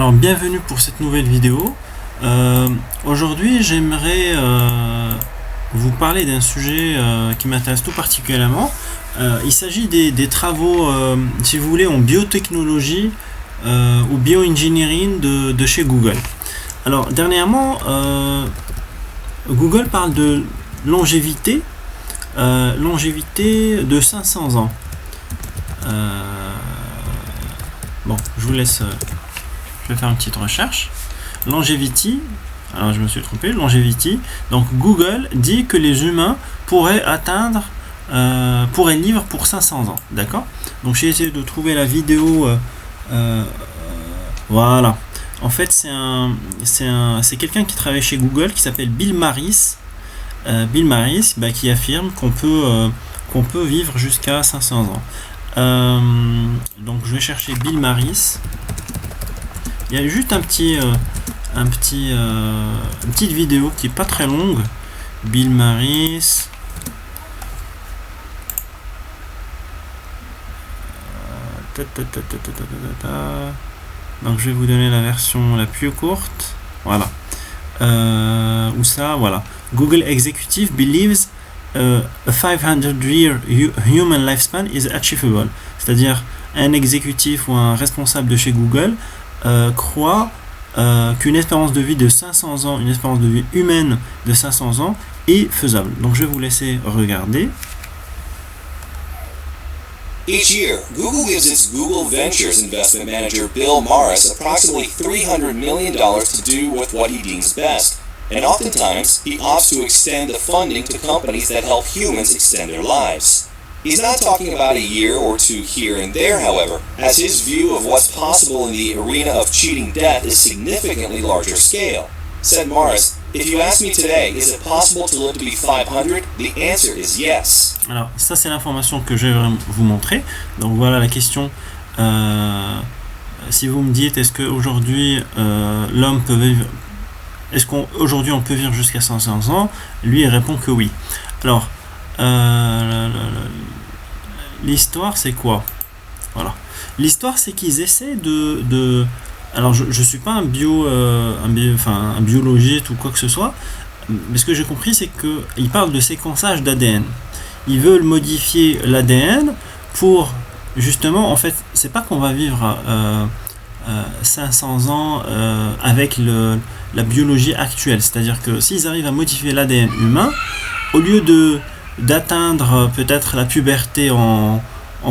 Alors bienvenue pour cette nouvelle vidéo. Aujourd'hui j'aimerais vous parler d'un sujet qui m'intéresse tout particulièrement. Il s'agit des travaux, si vous voulez, en biotechnologie ou bioengineering de chez Google. Alors dernièrement, Google parle de longévité de 500 ans. Bon, je vous laisse... je vais faire une petite recherche. Longevity, alors je me suis trompé, longevity. Donc Google dit que les humains pourraient vivre pour 500 ans. D'accord? Donc j'ai essayé de trouver la vidéo. Voilà. En fait, c'est quelqu'un qui travaille chez Google qui s'appelle Bill Marris. Bill Marris, qui affirme qu'on peut vivre jusqu'à 500 ans. Donc je vais chercher Bill Marris. Il y a juste une petite vidéo qui est pas très longue. Bill Marris. Donc je vais vous donner la version la plus courte. Voilà. Où ça, voilà. Google executive believes a 500-year human lifespan is achievable. C'est-à-dire un exécutif ou un responsable de chez Google croit qu'une espérance de vie de 500 ans, une espérance de vie humaine de 500 ans est faisable. Donc je vais vous laisser regarder. Each year, Google gives its Google Ventures investment manager Bill Marris approximately $300 million to do with what he deems best, and oftentimes he opts to extend the funding to companies that help humans extend their lives. He's not talking about a year or two here and there, however, as his view of what's possible in the arena of cheating death is significantly larger scale. Said Marris, if you ask me today, is it possible to live to be 500? The answer is yes. Alors, ça c'est l'information que je vais vous montrer. Donc voilà la question. Si vous me dites, est-ce qu'aujourd'hui l'homme peut vivre, est-ce qu'aujourd'hui on peut vivre jusqu'à 500 ans? Lui il répond que oui. Alors, l'histoire c'est quoi? Voilà. L'histoire c'est qu'ils essaient de alors je suis pas un biologiste ou quoi que ce soit, mais ce que j'ai compris c'est qu'ils parlent de séquençage d'ADN. Ils veulent modifier l'ADN pour justement, en fait, c'est pas qu'on va vivre 500 ans avec la biologie actuelle. C'est-à-dire que s'ils arrivent à modifier l'ADN humain, au lieu d'atteindre peut-être la puberté en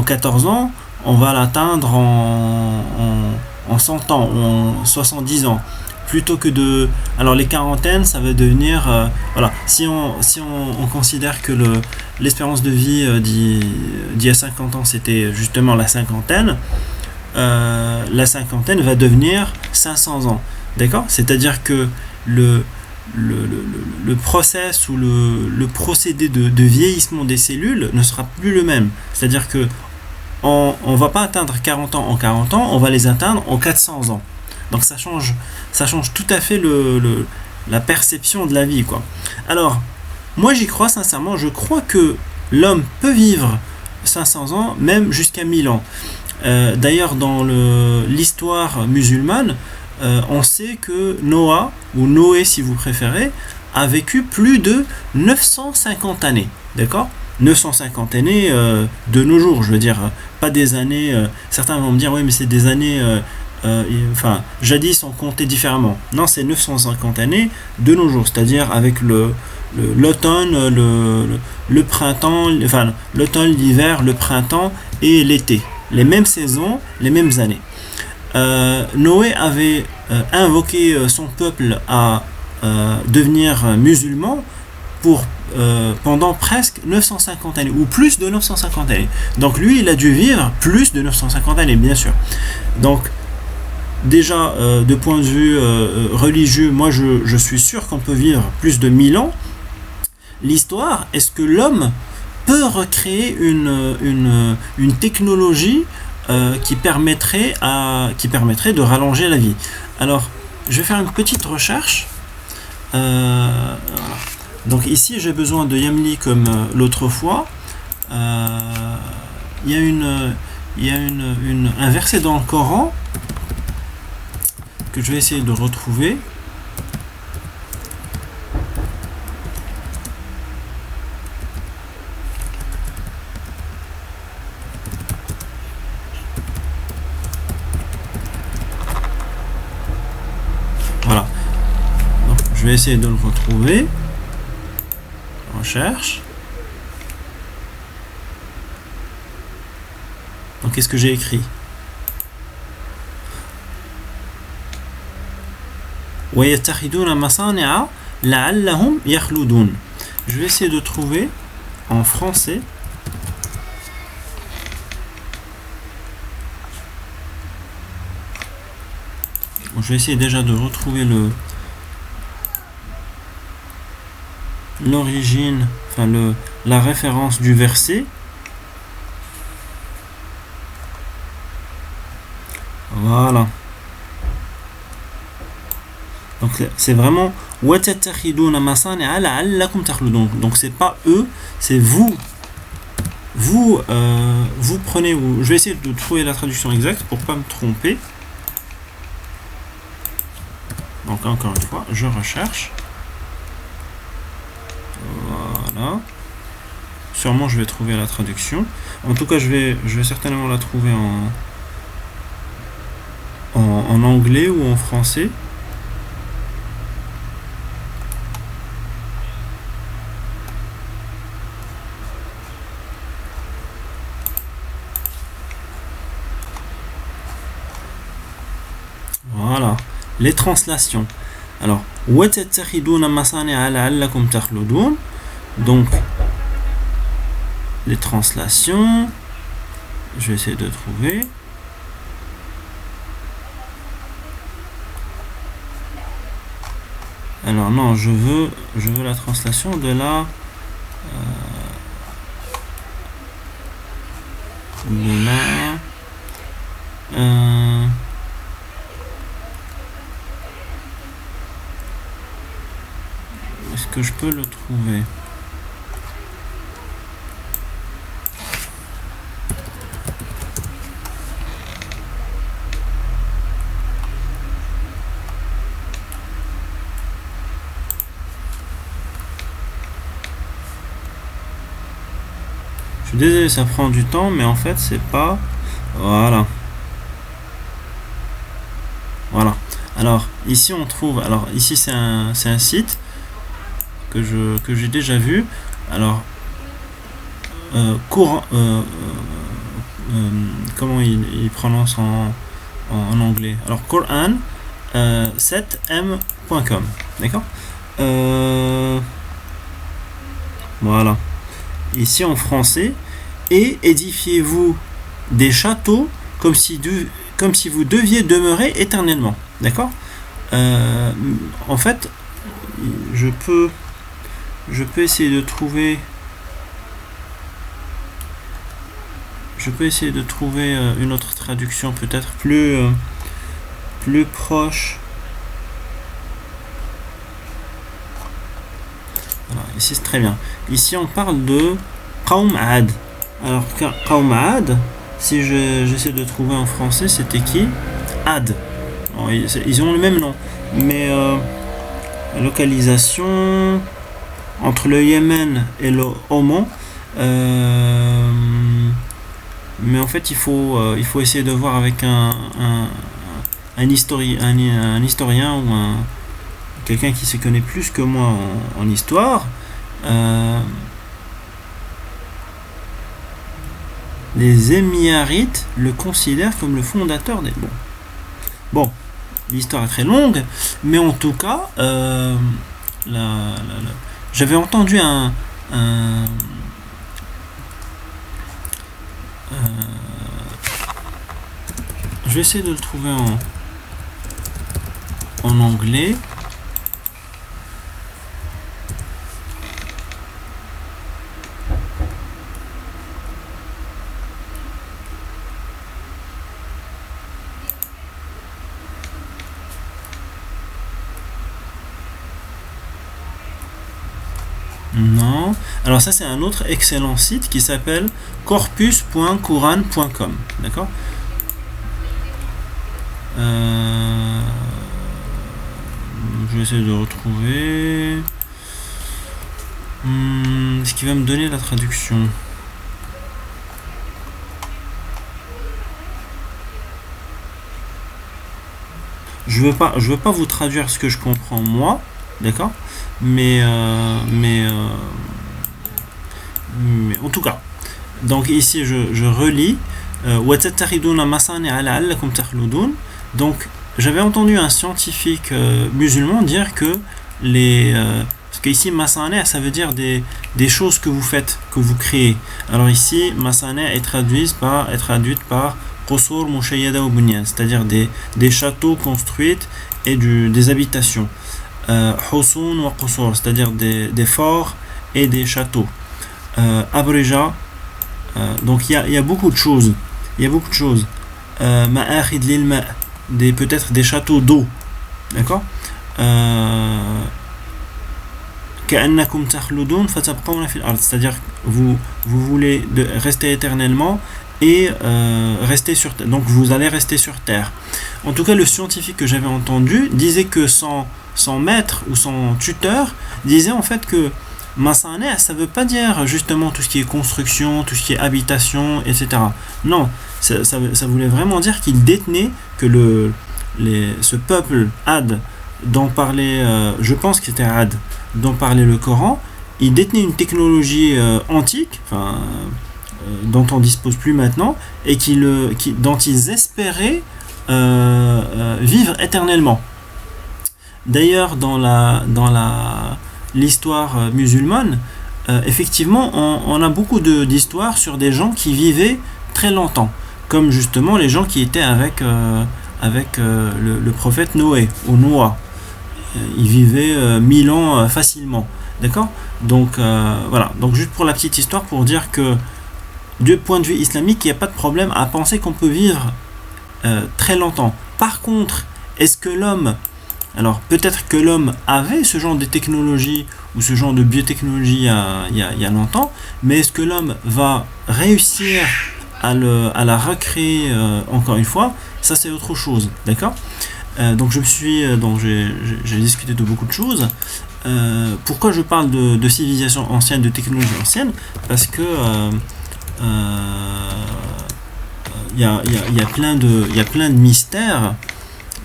14 ans, on va l'atteindre en 100 ans ou en 70 ans. Plutôt que alors les quarantaines, ça va devenir voilà. Si on considère que l'espérance de vie d'il y a 50 ans c'était justement la cinquantaine va devenir 500 ans. D'accord? C'est-à-dire que le process ou le procédé de vieillissement des cellules ne sera plus le même. C'est-à-dire que on va pas atteindre 40 ans en 40 ans, on va les atteindre en 400 ans. Donc ça change tout à fait la perception de la vie, quoi. Alors, moi j'y crois sincèrement, je crois que l'homme peut vivre 500 ans, même jusqu'à 1000 ans. D'ailleurs, dans l'histoire musulmane, on sait que Noah, ou Noé si vous préférez, a vécu plus de 950 années. D'accord ? 950 années de nos jours, je veux dire, pas des années... certains vont me dire, oui, mais c'est des années... jadis on comptait différemment. Non, c'est 950 années de nos jours, c'est-à-dire avec l'automne, le printemps, l'automne, l'hiver, le printemps et l'été. Les mêmes saisons, les mêmes années. Noé avait invoqué son peuple à devenir musulman pendant presque 950 années, ou plus de 950 années. Donc lui, il a dû vivre plus de 950 années, bien sûr. Donc, déjà, de point de vue religieux, moi je suis sûr qu'on peut vivre plus de 1000 ans. L'histoire, est-ce que l'homme peut recréer une technologie qui permettrait de rallonger la vie? Alors, je vais faire une petite recherche. Voilà. Donc ici, j'ai besoin de Yamli comme l'autre fois. Il y a un verset dans le Coran que je vais essayer de retrouver. Voilà. Donc, je vais essayer de le retrouver. Recherche. Donc, qu'est-ce que j'ai écrit? وَيَتَّخِذُونَ مَصَانِعَ لَعَلَّهُمْ يَخْلُدُونَ. Je vais essayer de trouver en français. Bon, je vais essayer déjà de retrouver l'origine, enfin la référence du verset. Voilà. Donc c'est vraiment donc c'est pas eux, c'est vous. Vous prenez. Je vais essayer de trouver la traduction exacte pour pas me tromper. Donc encore une fois, je recherche. Voilà. Sûrement je vais trouver la traduction. En tout cas, je vais certainement la trouver en anglais ou en français. Voilà, les translations. Alors, donc les translations, je vais essayer de trouver. Alors non, je veux la translation de la est-ce que je peux le trouver? Je suis désolé, ça prend du temps, mais en fait c'est pas. Voilà. Voilà. Alors ici on trouve. Alors ici c'est un site que j'ai déjà vu. Alors comment il prononce en anglais? Alors Quran 7m.com. D'accord. Voilà. Ici en français, et édifiez-vous des châteaux comme si vous deviez demeurer éternellement. D'accord. En fait, je peux essayer de trouver une autre traduction peut-être plus proche. Voilà, ici c'est très bien. Ici on parle de Qawm Ad. Alors Qawm Ad, si j'essaie de trouver en français, c'était qui? Ad. Bon, ils ont le même nom, mais localisation entre le Yémen et le Oman. Mais en fait il faut essayer de voir avec un historien ou quelqu'un qui se connaît plus que moi en histoire. Les Émirites le considèrent comme le fondateur des... Bon, l'histoire est très longue, mais en tout cas, j'avais entendu je vais essayer de le trouver en anglais. Non. Alors ça c'est un autre excellent site qui s'appelle corpus.quran.com. D'accord. vais essayer de retrouver. Ce qui va me donner la traduction. Je veux pas vous traduire ce que je comprends moi, d'accord, mais en tout cas, donc ici je relis. Donc j'avais entendu un scientifique musulman dire que parce qu'ici masana ça veut dire des choses que vous faites, que vous créez. Alors ici masana est traduite par qusur mushayyada wa bunyan, c'est-à-dire des châteaux construits et des habitations. Husun wa qusur, c'est-à-dire des forts et des châteaux. Abrija, donc il y a beaucoup de choses. Ma'akhid lil ma', peut-être des châteaux d'eau, d'accord. Ka'annakum takhludun fatabqawna fil ard, c'est-à-dire vous voulez rester éternellement et rester sur terre, donc vous allez rester sur terre. En tout cas, le scientifique que j'avais entendu disait que son maître ou son tuteur disait en fait que Masana, ça veut pas dire justement tout ce qui est construction, tout ce qui est habitation, etc. Non, ça voulait vraiment dire qu'il détenait que ce peuple Ad dont parlait, je pense que c'était Ad, dont parlait le Coran, il détenait une technologie antique, dont on dispose plus maintenant, et dont ils espéraient vivre éternellement. D'ailleurs, dans l'histoire musulmane, effectivement, on a beaucoup d'histoires sur des gens qui vivaient très longtemps, comme justement les gens qui étaient avec le prophète Noé, ou Noah. Ils vivaient 1000 ans facilement, d'accord. Donc voilà, donc juste pour la petite histoire, pour dire que du point de vue islamique, il n'y a pas de problème à penser qu'on peut vivre très longtemps. Par contre, est-ce que l'homme... Alors, peut-être que l'homme avait ce genre de technologie ou ce genre de biotechnologie il y a longtemps, mais est-ce que l'homme va réussir à la recréer encore une fois? Ça, c'est autre chose, d'accord. Donc, j'ai discuté de beaucoup de choses. Pourquoi je parle de civilisation ancienne, de technologie ancienne? Parce que il y a plein de mystères.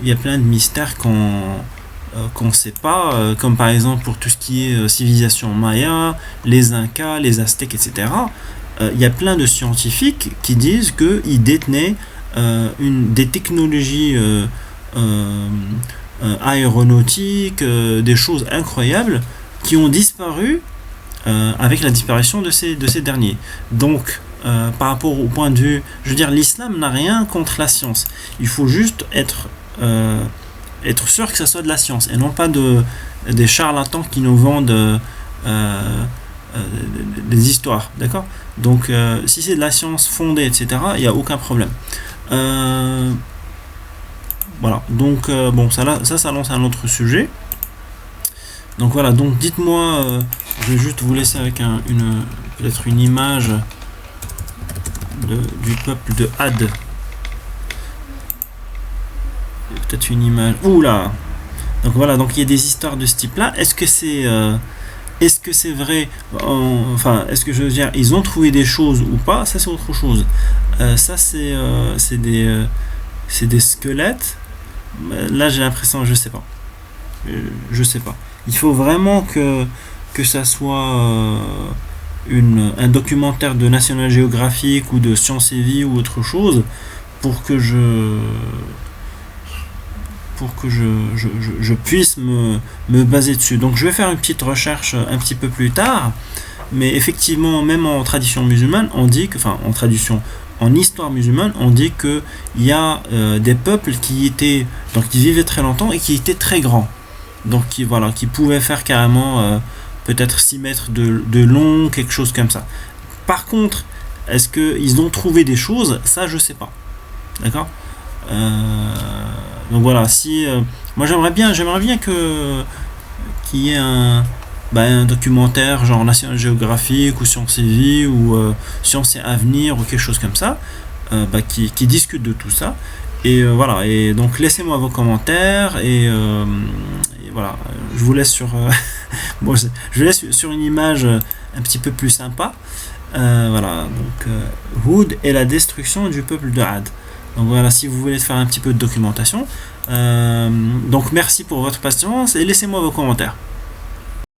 Il y a plein de mystères qu'on sait pas, comme par exemple pour tout ce qui est civilisation maya, les Incas, les Aztèques, etc. Il y a plein de scientifiques qui disent qu'ils détenaient des technologies aéronautiques, des choses incroyables qui ont disparu avec la disparition de ces derniers. Donc, par rapport au point de vue, je veux dire, l'islam n'a rien contre la science. Il faut juste être sûr que ça soit de la science et non pas des charlatans qui nous vendent des histoires, d'accord. Donc si c'est de la science fondée, etc., il n'y a aucun problème. Voilà, donc bon, ça lance un autre sujet. Donc voilà, donc dites-moi, je vais juste vous laisser avec peut-être une image du peuple de Ad. Peut-être une image. Oula. Donc voilà, donc il y a des histoires de ce type-là. Est-ce que c'est vrai? Enfin, est-ce que je veux dire, ils ont trouvé des choses ou pas? Ça, c'est autre chose. Ça, c'est des squelettes. Là, j'ai l'impression, je sais pas. Il faut vraiment que ça soit un documentaire de National Geographic ou de Science et Vie ou autre chose pour que je puisse me baser dessus. Donc je vais faire une petite recherche un petit peu plus tard, mais effectivement, même en tradition musulmane, on dit que, en histoire musulmane, on dit que il y a des peuples qui vivaient très longtemps et qui étaient très grands, donc qui pouvaient faire carrément peut-être 6 mètres de long, quelque chose comme ça. Par contre, est-ce qu'ils ont trouvé des choses? Ça, je sais pas, d'accord. Donc voilà, moi j'aimerais bien qu'il y ait un documentaire genre National Geographic ou Science et Vie ou Science et Avenir ou quelque chose comme ça, qui discute de tout ça. Et voilà, et donc laissez-moi vos commentaires et voilà, je vous laisse sur bon, je vous laisse sur une image un petit peu plus sympa. Voilà, donc Houd et la destruction du peuple de Ad. Donc voilà, si vous voulez faire un petit peu de documentation. Donc merci pour votre patience et laissez-moi vos commentaires.